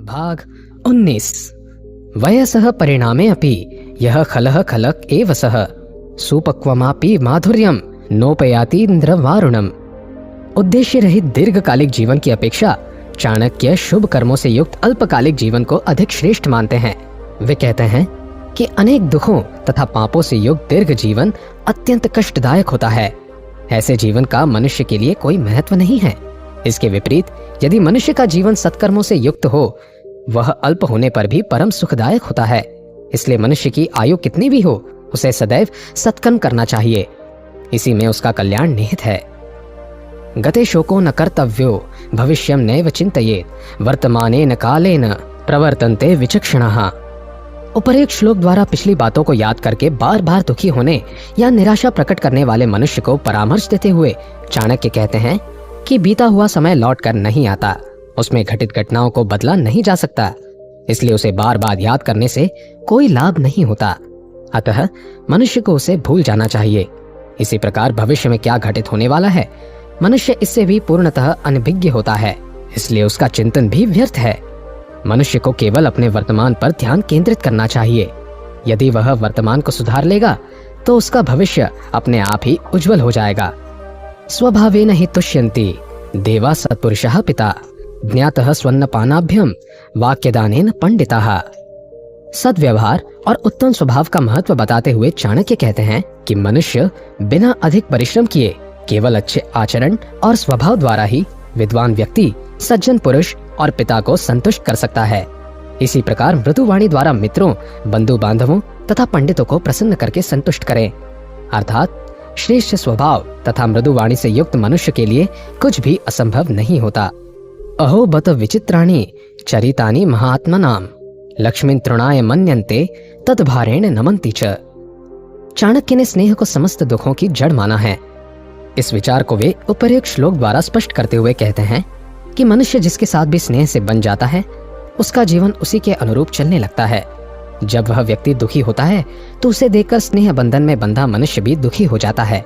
भाग 19। वयसः परिणामे अपि यः खलः खलक एव सः सुपक्वमापि माधुर्यम नोपयाति इंद्रवारुणम। उद्देश्य रहित दीर्घकालिक जीवन की अपेक्षा चाणक्य शुभ कर्मों से युक्त अल्पकालिक जीवन को अधिक श्रेष्ठ मानते हैं। वे कहते हैं कि अनेक दुखों तथा पापों से युक्त दीर्घ जीवन अत्यंत कष्टदायक होता है। ऐसे जीवन का मनुष्य के लिए कोई महत्व नहीं है। इसके विपरीत यदि मनुष्य का जीवन सत्कर्मों से युक्त हो, वह अल्प होने पर भी परम सुखदायक होता है। इसलिए मनुष्य की आयु कितनी भी हो, उसे सदैव सत्कर्म करना चाहिए। इसी में उसका कल्याण निहित है। गते शोको न कर्तव्यो भविष्यं नैव चिन्तयेत् वर्तमानेन कालेन प्रवर्तन्ते विचक्षणाः। उपरोक्त श्लोक द्वारा पिछली बातों को याद करके बार बार दुखी होने या निराशा प्रकट करने वाले मनुष्य को परामर्श देते हुए चाणक्य कहते हैं कि बीता हुआ समय लौट कर नहीं आता, उसमें घटित घटनाओं को बदला नहीं जा सकता, इसलिए उसे बार बार याद करने से कोई लाभ नहीं होता। अतः मनुष्य को उसे भूल जाना चाहिए। इसी प्रकार भविष्य में क्या घटित होने वाला है, मनुष्य इससे भी पूर्णतः अनभिज्ञ होता है, इसलिए उसका चिंतन भी व्यर्थ है। मनुष्य को केवल अपने वर्तमान पर ध्यान केंद्रित करना चाहिए। यदि वह वर्तमान को सुधार लेगा तो उसका भविष्य अपने आप ही उज्जवल हो जाएगा। स्वभावेन हि तुष्यन्ति देवा सत्पुरुषः पिता ज्ञातः स्वन्नपानाभ्यम वाक्यदानेन पंडिताः। सद्व्यवहार और उत्तम स्वभाव का महत्व बताते हुए चाणक्य कहते हैं कि मनुष्य बिना अधिक परिश्रम किए केवल अच्छे आचरण और स्वभाव द्वारा ही विद्वान व्यक्ति, सज्जन पुरुष और पिता को संतुष्ट कर सकता है। इसी प्रकार मृदुवाणी द्वारा मित्रों, बंधु बांधवों तथा पंडितों को प्रसन्न करके संतुष्ट करें। अर्थात श्रेष्ठ स्वभाव तथा मृदुवाणी से युक्त मनुष्य के लिए कुछ भी असंभव नहीं होता। अहो बत विचित्राणि चरितानि महात्मनाम लक्ष्मीं तृणाय मन्यन्ते तद्भारेण नमन्ति च। चाणक्य ने स्नेह को समस्त दुखों की जड़ माना है। इस विचार को वे उपर्युक्त श्लोक द्वारा स्पष्ट करते हुए कहते हैं कि मनुष्य जिसके साथ भी स्नेह से बन जाता है, उसका जीवन उसी के अनुरूप चलने लगता है। जब वह व्यक्ति दुखी होता है तो उसे देखकर स्नेह बंधन में बंधा मनुष्य भी दुखी हो जाता है।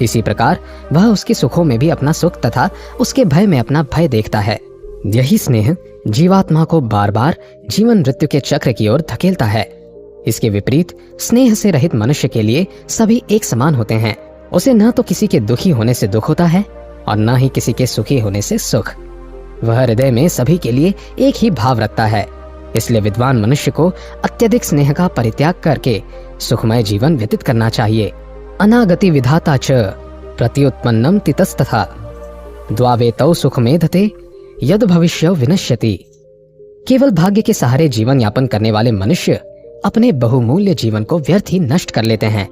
इसी प्रकार वह उसके सुखों में भी अपना सुख तथा उसके भय में अपना भय देखता है। यही स्नेह जीवात्मा को बार बार जीवन मृत्यु के चक्र की ओर धकेलता है। इसके विपरीत स्नेह से रहित मनुष्य के लिए सभी एक समान होते हैं। उसे न तो किसी के दुखी होने से दुख होता है और न ही किसी के सुखी होने से सुख। वह हृदय में सभी के लिए एक ही भाव रखता है। इसलिए विद्वान मनुष्य को अत्यधिक स्नेह का परित्याग करके सुखमय जीवन व्यतीत करना चाहिए। अनागति विधाता च प्रत्युत्पन्नम तितस्तथा द्वावेतौ सुखमेधते यद भविष्य विनश्यति। केवल भाग्य के सहारे जीवन यापन करने वाले मनुष्य अपने बहुमूल्य जीवन को व्यर्थ ही नष्ट कर लेते हैं,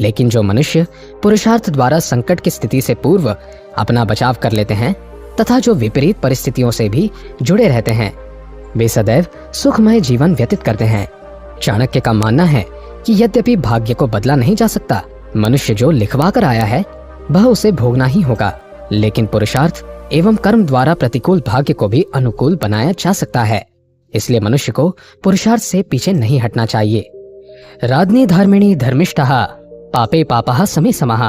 लेकिन जो मनुष्य पुरुषार्थ द्वारा संकट की स्थिति से पूर्व अपना बचाव कर लेते हैं तथा जो विपरीत परिस्थितियों से भी जुड़े रहते हैं, वे सदैव सुखमय जीवन व्यतीत करते हैं। चाणक्य का मानना है कि यद्यपि भाग्य को बदला नहीं जा सकता, मनुष्य जो लिखवा कर आया है वह उसे भोगना ही होगा, लेकिन पुरुषार्थ एवं कर्म द्वारा प्रतिकूल भाग्य को भी अनुकूल बनाया जा सकता है। इसलिए मनुष्य को पुरुषार्थ से पीछे नहीं हटना चाहिए। राजनी धर्मिणी धर्मिष्ठः पापे पापः समे समः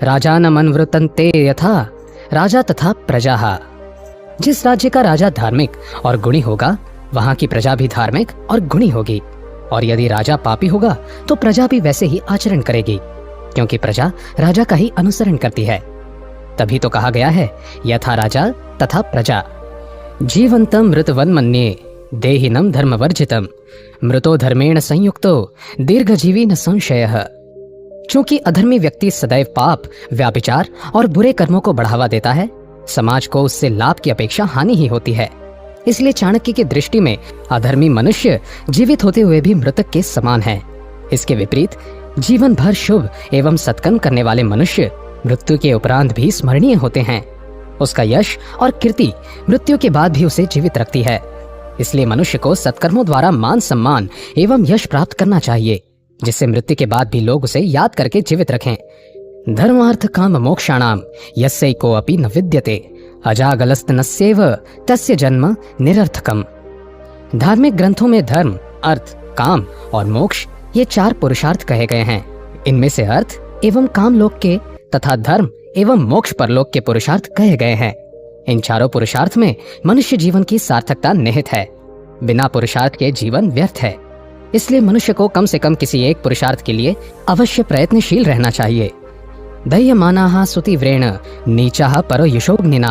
राजा न मनवृतन्ते यथा राजा तथा प्रजा। जिस राज्य का राजा धार्मिक और गुणी होगा, वहां की प्रजा भी धार्मिक और गुणी होगी, और यदि राजा पापी होगा तो प्रजा भी वैसे ही आचरण करेगी, क्योंकि प्रजा राजा का ही अनुसरण करती है। तभी तो कहा गया है यथा राजा तथा प्रजा। जीवंतम मृतवन मन्ये देहिनम धर्मवर्जितम मृतो धर्मेण संयुक्तो दीर्घजीवी न संशयः। चूंकि अधर्मी व्यक्ति सदैव पाप, व्याभिचार और बुरे कर्मों को बढ़ावा देता है, समाज को उससे लाभ की अपेक्षा हानि ही होती है। इसलिए चाणक्य की दृष्टि में अधर्मी मनुष्य जीवित होते हुए भी मृतक के समान है। इसके विपरीत जीवन भर शुभ एवं सत्कर्म करने वाले मनुष्य मृत्यु के उपरांत भी स्मरणीय होते हैं। उसका यश और कीर्ति मृत्यु के बाद भी उसे जीवित रखती है। इसलिए मनुष्य को सत्कर्मों द्वारा मान सम्मान एवं यश प्राप्त करना चाहिए, जिससे मृत्यु के बाद भी लोग उसे याद करके जीवित रखें। धर्मार्थ काम मोक्षाणाम यस्यैको अपि न विद्यते अजागलस्तनस्यैव तस्य जन्म निरर्थकम। धार्मिक ग्रंथों में धर्म, अर्थ, काम और मोक्ष ये 4 पुरुषार्थ कहे गए हैं। इनमें से अर्थ एवं काम लोक के तथा धर्म एवं मोक्ष परलोक के पुरुषार्थ कहे गए हैं। इन चारों पुरुषार्थ में मनुष्य जीवन की सार्थकता निहित है। बिना पुरुषार्थ के जीवन व्यर्थ है। इसलिए मनुष्य को कम से कम किसी एक पुरुषार्थ के लिए अवश्य प्रयत्नशील रहना चाहिए। दह्यमानाः सुतीव्रेण नीचाः परो यशोग्निना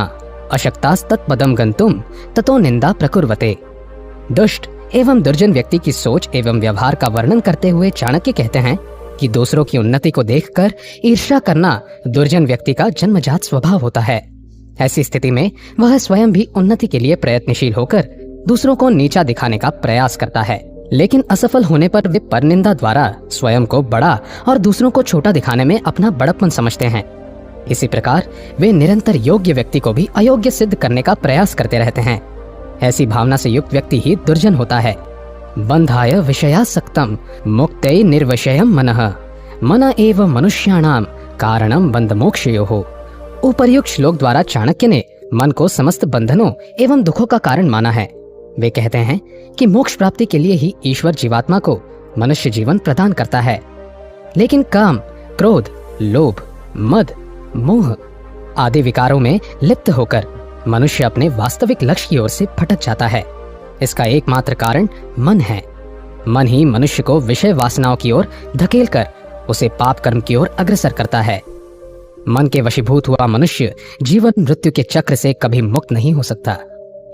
अशक्तास्तत्पदं गन्तुं ततो निंदा प्रकुर्वते। दुष्ट एवं दुर्जन व्यक्ति की सोच एवं व्यवहार का वर्णन करते हुए चाणक्य कहते हैं कि दूसरों की उन्नति को देखकर ईर्ष्या करना दुर्जन व्यक्ति का जन्मजात स्वभाव होता है। ऐसी स्थिति में वह स्वयं भी उन्नति के लिए प्रयत्नशील होकर दूसरों को नीचा दिखाने का प्रयास करता है, लेकिन असफल होने पर वे परनिंदा द्वारा स्वयं को बड़ा और दूसरों को छोटा दिखाने में अपना बड़प्पन समझते हैं। इसी प्रकार वे निरंतर योग्य व्यक्ति को भी अयोग्य सिद्ध करने का प्रयास करते रहते हैं। ऐसी भावना से युक्त व्यक्ति ही दुर्जन होता है। बंधाय विषयासक्तम मुक्तये निर्विषयम मनः मन एव मनुष्याणाम कारणम बंध मोक्षयोः। उपर्युक्त श्लोक द्वारा चाणक्य ने मन को समस्त बंधनों एवं दुखों का कारण माना है। वे कहते हैं कि मोक्ष प्राप्ति के लिए ही ईश्वर जीवात्मा को मनुष्य जीवन प्रदान करता है, लेकिन काम, क्रोध, लोभ, मद, मोह आदि विकारों में लिप्त होकर मनुष्य अपने वास्तविक लक्ष्य की ओर से भटक जाता है। इसका एकमात्र कारण मन है। मन ही मनुष्य को विषय वासनाओं की ओर धकेलकर उसे पाप कर्म की ओर अग्रसर करता है। मन के वशीभूत हुआ मनुष्य जीवन मृत्यु के चक्र से कभी मुक्त नहीं हो सकता।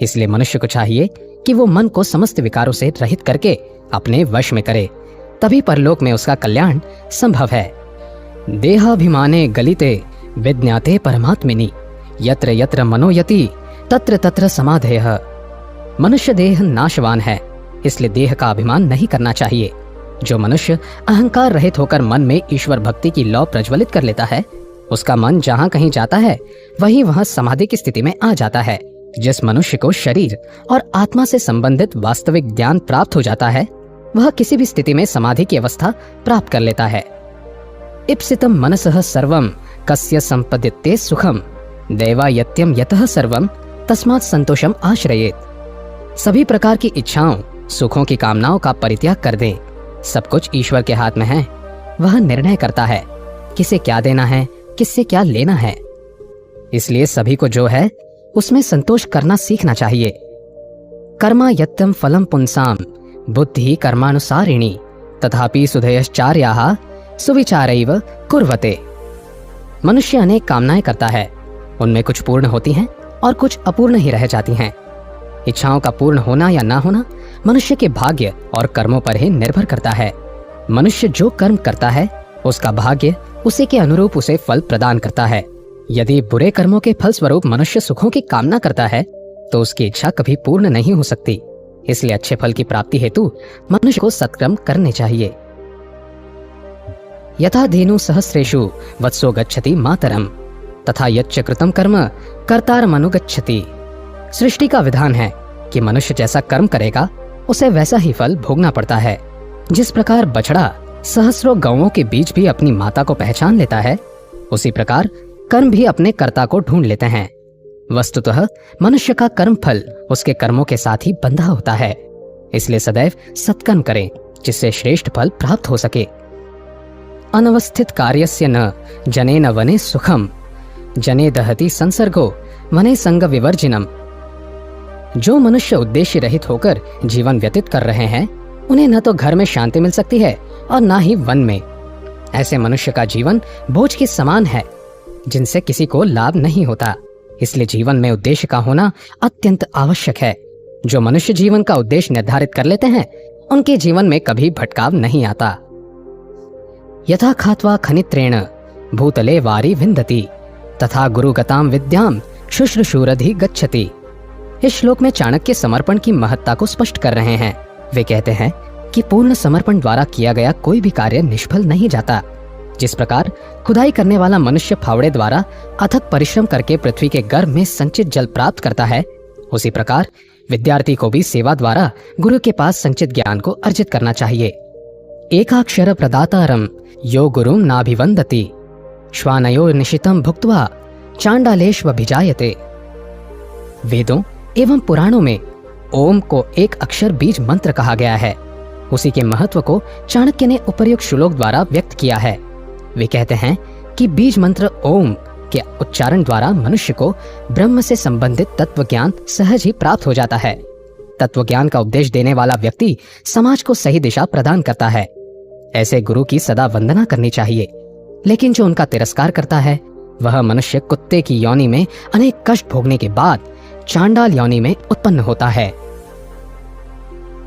इसलिए मनुष्य को चाहिए कि वो मन को समस्त विकारों से रहित करके अपने वश में करे, तभी परलोक में उसका कल्याण संभव है। देहाभिमाने गलिते विज्ञाते परमात्मिनी यत्र यत्र मनोयति तत्र तत्र समाधेयः। मनुष्य देह नाशवान है, इसलिए देह का अभिमान नहीं करना चाहिए। जो मनुष्य अहंकार रहित होकर मन में ईश्वर भक्ति की लौ प्रज्वलित कर लेता है, उसका मन जहाँ कहीं जाता है वहीं वहाँ समाधि की स्थिति में आ जाता है। जिस मनुष्य को शरीर और आत्मा से संबंधित वास्तविक ज्ञान प्राप्त हो जाता है, वह किसी भी स्थिति में समाधि की अवस्था प्राप्त कर लेता है। इप्सितम मनसः सर्वं कस्य संपद्यते सुखम दैवायत्यम यतः सर्वं तस्मात् संतोषम आश्रयेत। सभी प्रकार की इच्छाओं, सुखों की कामनाओं का परित्याग कर दें। सब कुछ ईश्वर के हाथ में है। वह निर्णय करता है किसे क्या देना है, किससे क्या लेना है। इसलिए सभी को जो है उसमें संतोष करना सीखना चाहिए। कर्मा यत्यम फलम पुंसाम बुद्धि कर्मानुसारिणी तथापि सुधयश्चार्याः सुविचारैव कुर्वते। मनुष्य अनेक कामनाएं करता है, उनमें कुछ पूर्ण होती हैं और कुछ अपूर्ण ही रह जाती हैं। इच्छाओं का पूर्ण होना या ना होना मनुष्य के भाग्य और कर्मों पर ही निर्भर करता है। मनुष्य जो कर्म करता है उसका भाग्य उसी के अनुरूप उसे फल प्रदान करता है। यदि बुरे कर्मों के फल स्वरूप मनुष्य सुखों की कामना करता है तो उसकी इच्छा कभी पूर्ण नहीं हो सकती। इसलिए अच्छे फल की प्राप्ति हेतु मनुष्य को सत्कर्म करने चाहिए। यथा धेनु सहस्रेषु वत्सो गच्छति मातरम तथा यच्च कृतं कर्म कर्तारमनुगच्छति। सृष्टि का विधान है कि मनुष्य जैसा कर्म करेगा उसे वैसा ही फल भोगना पड़ता है। जिस प्रकार बछड़ा सहस्रों गौओं के बीच भी अपनी माता को पहचान लेता है, उसी प्रकार कर्म भी अपने कर्ता को ढूंढ लेते हैं। वस्तुतः मनुष्य का कर्म फल उसके कर्मों के साथ ही बंधा होता है। इसलिए सदैव सत्कर्म करें जिससे श्रेष्ठ फल प्राप्त हो सके। अनवस्थित कार्यस्य न जनेन वने सुखम जने दहति संसर्गो वने संग विवर्जिनम। जो मनुष्य उद्देश्य रहित होकर जीवन व्यतीत कर रहे हैं, उन्हें न तो घर में शांति मिल सकती है और न ही वन में। ऐसे मनुष्य का जीवन बोझ के समान है जिनसे किसी को लाभ नहीं होता। इसलिए जीवन में उद्देश्य का होना अत्यंत आवश्यक है। जो मनुष्य जीवन का उद्देश्य निर्धारित कर लेते हैं, उनके जीवन में कभी भटकाव नहीं आता। यथा खात्वा खनित्रेण भूतले वारी विंदति तथा गुरुगताम विद्याम शुश्रूषुरधि गच्छति। इस श्लोक में चाणक्य समर्पण की महत्ता को स्पष्ट कर रहे हैं। वे कहते हैं कि पूर्ण समर्पण द्वारा किया गया कोई भी कार्य निष्फल नहीं जाता। जिस प्रकार खुदाई करने वाला मनुष्य फावड़े द्वारा अथक परिश्रम करके पृथ्वी के गर्भ में संचित जल प्राप्त करता है, उसी प्रकार विद्यार्थी को भी सेवा द्वारा गुरु के पास संचित ज्ञान को अर्जित करना चाहिए। एकाक्षर प्रदातारम यो गुरुम नाभिवंदति श्वानयो निशितम भुक्त्वा चांडालेष्वभिजायते। वेदों एवं पुराणों में ओम को एक अक्षर बीज मंत्र कहा गया है। उसी के महत्व को चाणक्य ने उपर्युक्त श्लोक द्वारा व्यक्त किया है। वे कहते हैं कि बीज मंत्र ओम के उच्चारण द्वारा मनुष्य को ब्रह्म से संबंधित तत्व ज्ञान सहज ही प्राप्त हो जाता है। तत्वज्ञान का उपदेश देने वाला व्यक्ति समाज को सही दिशा प्रदान करता है। ऐसे गुरु की सदा वंदना करनी चाहिए। लेकिन जो उनका तिरस्कार करता है वह मनुष्य कुत्ते की योनि में अनेक कष्ट भोगने के बाद चांडाल योनि में उत्पन्न होता है।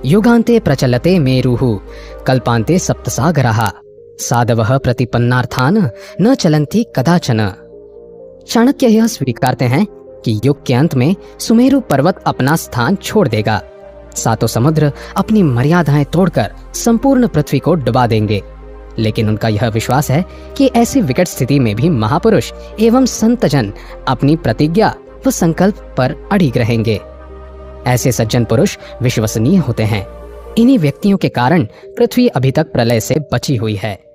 युगान्ते प्रचलते मेरुः कल्पान्ते सप्तसागरः साधवः प्रतिपन्नार्थान न चलन्ति कदाचन। चाणक्य यह स्वीकारते हैं कि युग के अंत में सुमेरु पर्वत अपना स्थान छोड़ देगा। सातों समुद्र अपनी मर्यादाएं तोड़कर संपूर्ण पृथ्वी को डुबा देंगे। लेकिन उनका यह विश्वास है कि ऐसी विकट स्थिति में भी महापुरुष एवं संतजन अपनी प्रतिज्ञा व संकल्प पर अड़िग रहेंगे। ऐसे सज्जन पुरुष विश्वसनीय होते हैं। इन्हीं व्यक्तियों के कारण पृथ्वी अभी तक प्रलय से बची हुई है।